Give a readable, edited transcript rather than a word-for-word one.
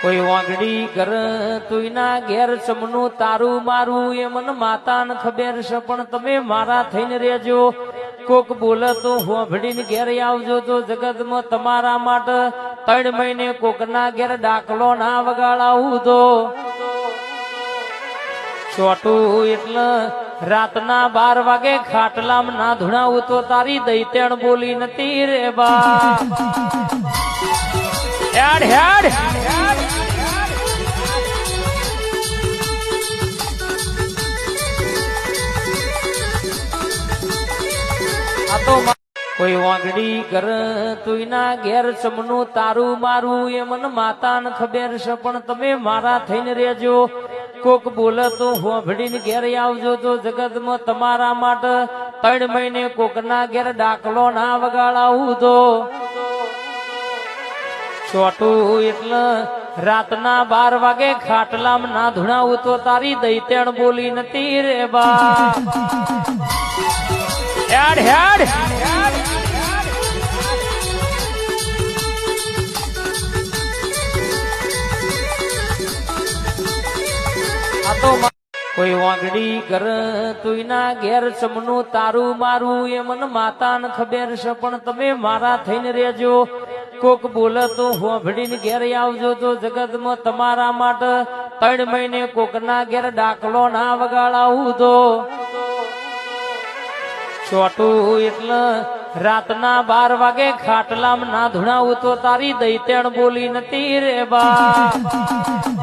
કોઈ વાંગડી કર તુંના ઘેર ચમનું તારું મારું એ મન માતા ન ખબર છે, પણ તમે મારા થઈને રહેજો. કોક બોલે તો હોભડીને ઘેર આવજો, તો જગતમાં તમારા માટે 3 મહિને કોકના ઘેર ડાકલો ના વગાડાવું તો ચોટું એટલે રાતના 12 વાગે ખાટલામ ના ધુણાવું તો તારી દૈતેણ બોલી નથી રે બા. હેડ હેડ આ તો કોઈ વાંગડી કર તુંના ઘેર ચમનું તારું મારું એ મન માતા ન ખબર છે, પણ તમે મારા થઈને રહેજો. કોક બોલે તો હોભડીને ઘેર આવજો, તો જગતમાં તમારા માટે 3 મહિને કોકના ઘેર ડાકલો ના વગાડાવું તો ચોટું એટલે રાતના 12 વાગે ખાટલામ ના ધુણાવું તો તારી દૈતેણ બોલી નથી રે બા. હેડ હેડ આ તો કોઈ વાંગડી કર તુંના ઘેર ચમનું તારું મારું એ મન માતા ન ખબર છે, પણ તમે મારા થઈને રહેજો. કોક બોલે તો હોભડીને ઘેર આવજો, તો જગતમાં તમારા માટે 3 મહિને કોકના ઘેર ડાકલો ના વગાડાવું તો ચોટું એટલે રાતના 12 વાગે ખાટલામ ના ધુણાવું તો તારી દૈતેણ બોલી નથી રે બા.